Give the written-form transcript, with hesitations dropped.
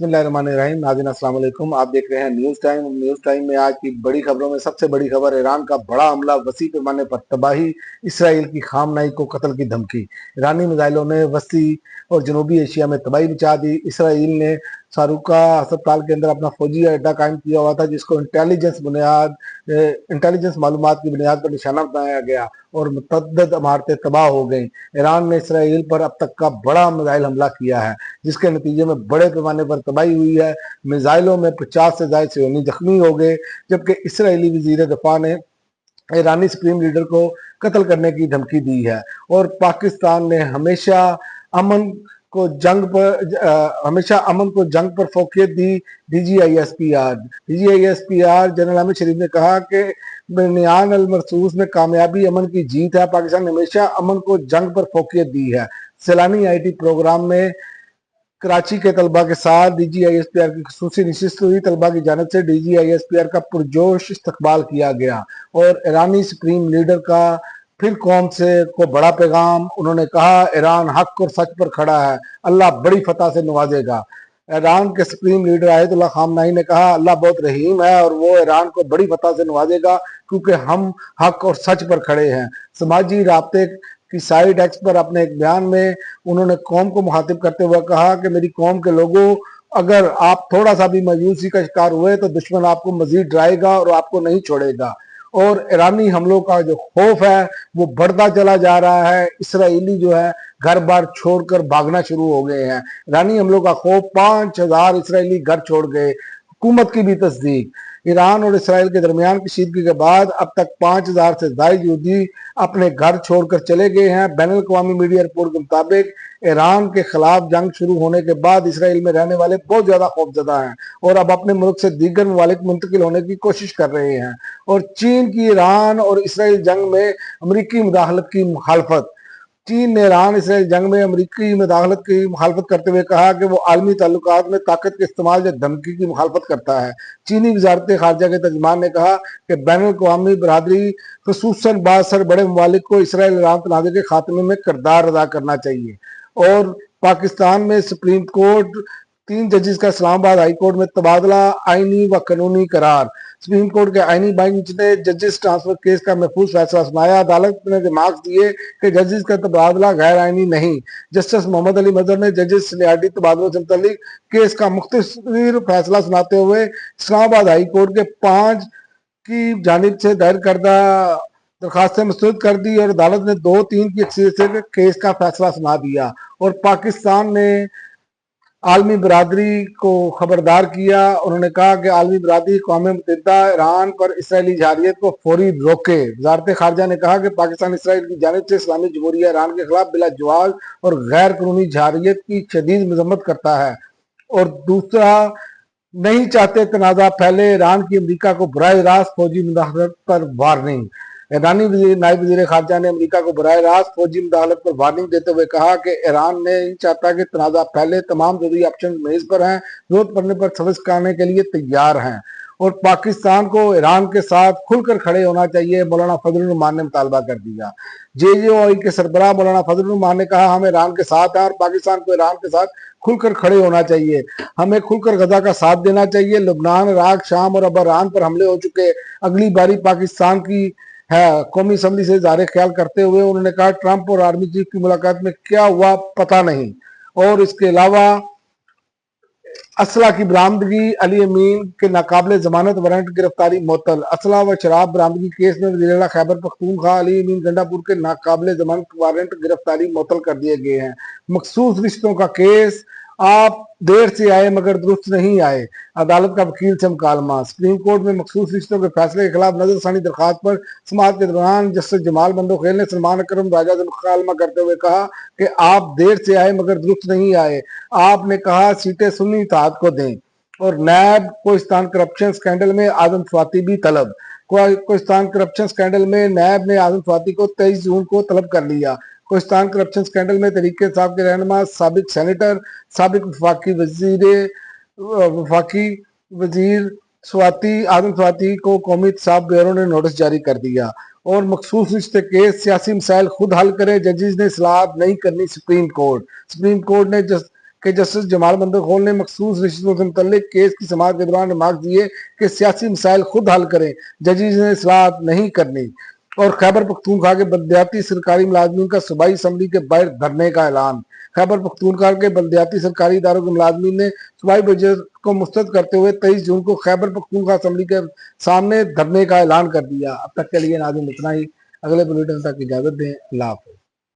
बिस्मिल्लाहिर्रहमानिर्रहीम। नाज़रीन अस्सलाम वालेकुम। आप देख रहे हैं न्यूज़ टाइम में आज की बड़ी खबरों में सबसे बड़ी खबर, ईरान का बड़ा हमला, वसी पैमाने पर तबाही, इसराइल की खामनाई को कत्ल की धमकी। ईरानी मिसाइलों ने वसी और जनूबी एशिया में तबाही मचा दी। इसराइल ने सारुका अस्पताल के अंदर अपना फौजी अड्डा कायम किया हुआ था, जिसको इंटेलिजेंस मालूमात की बुनियाद पर निशाना बनाया गया और मुतअद्दिद इमारतें तबाह हो गई। ईरान ने इसराइल पर अब तक का बड़ा मिसाइल हमला किया है, जिसके नतीजे में बड़े पैमाने पर तबाही हुई है। मिसाइलों में 50 से ज्यादा सियोनी जख्मी हो गए, जबकि इसराइली वजीर दिफा ने ईरानी सुप्रीम लीडर को कत्ल करने की धमकी दी है। और पाकिस्तान ने हमेशा अमन को जंग पर फोकियत दी। डीजीआईएसपीआर जनरल अहमद शरीफ ने कहा कि बनियान अल मरसूस में कामयाबी अमन की जीत है। पाकिस्तान ने हमेशा अमन को जंग पर फोकियत दी है। सैलानी आईटी प्रोग्राम में कराची के तलबा के साथ डीजीआईएसपीआर की खुसूसी नशिस्त हुई। तलबा की जानिब से डीजीआईएसपीआर का पुरजोश इस्तकबाल किया गया और ईरानी सुप्रीम लीडर का फिर कौम से को बड़ा पैगाम। उन्होंने कहा, ईरान हक और सच पर खड़ा है, अल्लाह बड़ी फतह से नवाजेगा। ईरान के सुप्रीम लीडर आयतुल्लाह खामनाई ने कहा, अल्लाह बहुत रहीम है और वो ईरान को बड़ी फतह से नवाजेगा, क्योंकि हम हक और सच पर खड़े हैं। समाजी राब्ते की साइट एक्स पर अपने एक बयान में उन्होंने कौम को मुखातिब करते हुए कहा कि मेरी कौम के लोगों, अगर आप थोड़ा सा भी मायूसी का शिकार हुए तो दुश्मन आपको मजीद डराएगा और आपको नहीं छोड़ेगा। और ईरानी हमलों का जो खौफ है वो बढ़ता चला जा रहा है। इसराइली जो है घर बार छोड़कर भागना शुरू हो गए हैं। ईरानी हमलों का खौफ, 5000 इसराइली घर छोड़ गए। हुकूमत की भी तस्दीक। ईरान और इसराइल के दरमियान कशीदगी के बाद अब तक 5000 से ज्यादा यहूदी अपने घर छोड़कर चले गए हैं। बैनुल अक़वामी मीडिया रिपोर्ट के मुताबिक ईरान के खिलाफ जंग शुरू होने के बाद इसराइल में रहने वाले बहुत ज्यादा खौफजदा हैं और अब अपने मुल्क से दीगर ममालिक मुंतकिल होने की कोशिश कर रहे हैं। और चीन की ईरान और इसराइल जंग में अमरीकी मुदाखलत की मुखालफत। चीन ने ईरान इसराइल जंग में अमरीकी मुदाखलत की मुखालफत करते हुए कहा कि वो आलमी ताल्लुकात में ताकत के इस्तेमाल या धमकी की मुखालफत करता है। चीनी वजारत खारजा के तर्जमान ने कहा कि बैनुल अक़वामी बरादरी, खुसूसन बासर बड़े ममालिक को इसराइल ईरान तनाज़े के खात्मे में किरदार अदा करना चाहिए। और पाकिस्तान में सुप्रीम कोर्ट 3 जजेस का इस्लामाबाद हाई कोर्ट में तबादला, आईनी व कानूनी करार। सुप्रीम कोर्ट के आईनी बेंच ने जजेस ट्रांसफर केस का महफूज फैसला सुनाया। अदालत ने रिमार्क्स दिए कि जजेस का तबादला गैर आईनी नहीं। जस्टिस मोहम्मद अली मजहर ने जजेस लियाटी तबादलों से मुतल्लिक केस का मुख्तसर फैसला सुनाते हुए इस्लामाबाद हाई कोर्ट के 5 की जानिब से दायर करदा दरखास्तें मुस्तरद कर दी और अदालत ने 2-3 की अक्सरियत से केस का फैसला सुना दिया। और पाकिस्तान ने आलमी बरादरी को खबरदार किया। उन्होंने कहा कि आलमी बरादरी कौम मुत्तहिदा ईरान पर इसराइली जारियत को फौरी रोके। वजारत खारजा ने कहा कि पाकिस्तान इसराइल की जानिब से इस्लामी जमहूरिया ईरान के खिलाफ बिला जवाज और गैर कानूनी जारियत की शदीद मजम्मत करता है। और दूसरा, नहीं चाहते तनाज़ा फैले, ईरान की अमरीका को बराह रास्त फौजी मुदाखलत पर वार्निंग। ईरानी नायब वज़ीर खारजा ने अमरीका को बराह रास्त फौजी मुदाखलत पर वार्निंग देते हुए कहा कि ईरान नहीं चाहता कि तनाज़ा फैले, तमाम जरूरी ऑप्शन मेज पर हैं, जरूरत पड़ने पर सब्ज़ करने के लिए तैयार हैं। और पाकिस्तान को ईरान के साथ खुलकर खड़े होना चाहिए, मौलाना फजलुर रहमान ने मुतालबा कर दिया। जेजेओआई के सरबराह मौलाना फजलुर रहमान ने कहा, हम ईरान के साथ हैं और पाकिस्तान को ईरान के साथ खुलकर खड़े होना चाहिए। हमें खुलकर गजा का साथ देना चाहिए। लुबनान, इराक, शाम और अब ईरान पर हमले हो चुके, अगली बारी पाकिस्तान की है। कौमी असम्बली से इज़हार ख्याल करते हुए उन्होंने कहा, ट्रंप और आर्मी चीफ की मुलाकात में क्या हुआ पता नहीं। और इसके अलावा असला की बरामदगी, अली अमीन के नाकाबिले जमानत वारंट गिरफ्तारी मुअत्तल। असला व शराब बरामदगी केस में वज़ीर आला खैबर पख्तूनख्वा अली अमीन गंडापुर के नाकाबिले जमानत वारंट गिरफ्तारी मुअत्तल कर दिए गए हैं। मखसूस रिश्तों का केस, आप देर से आए मगर दुरुस्त नहीं आए, अदालत का वकील से मुकालमा। सुप्रीम कोर्ट में मखसूस रिश्तों के फैसले के खिलाफ नजरसानी दरखास्त पर समाअत के दौरान जस्टिस जमाल बंदोखेल ने सलमान अकरम राजा से मुकालमा करते हुए कहा कि आप देर से आए मगर दुरुस्त नहीं आए। आपने कहा सीटें सुन्नी इत्तेहाद को दें। और नैब कोहिस्तान करप्शन स्कैंडल में आजम स्वाति भी तलब। कोहिस्तान करप्शन स्कैंडल में नैब ने आजम स्वाति को 23 जून को तलब कर लिया। कोहिस्तान करप्शन स्कैंडल में तहरीक इंसाफ के रहनुमा, साबिक सेनेटर, साबिक वफाकी वजीर स्वाति आजम स्वाति को कौमी एहतसाब ब्यूरो ने नोटिस जारी कर दिया। और मखसूस रिश्ते केस, सियासी मसाइल खुद हल करे, जजेस ने सलाह नहीं करनी सुप्रीम कोर्ट। सुप्रीम कोर्ट ने کہ جسٹس جمال بندرخوال نے مخصوص رشتوں سے متعلق کیس کی سماعت کے دوران ریمارک دیے کہ سیاسی مسائل خود حل کریں، ججز نے اصلاحات نہیں کرنی۔ اور خیبر پختونخوا کے بلدیاتی سرکاری ملازمین کا صوبائی اسمبلی کے باہر دھرنے کا اعلان۔ خیبر پختونخوا کے بلدیاتی سرکاری اداروں کے ملازمین نے صوبائی بجٹ کو مسترد کرتے ہوئے 23 جون کو خیبر پختونخوا اسمبلی کے سامنے دھرنے کا اعلان کر دیا۔ اب تک کے لیے ناظرین اتنا ہی، اگلے بلیٹن تک اجازت دیں، اللہ حافظ۔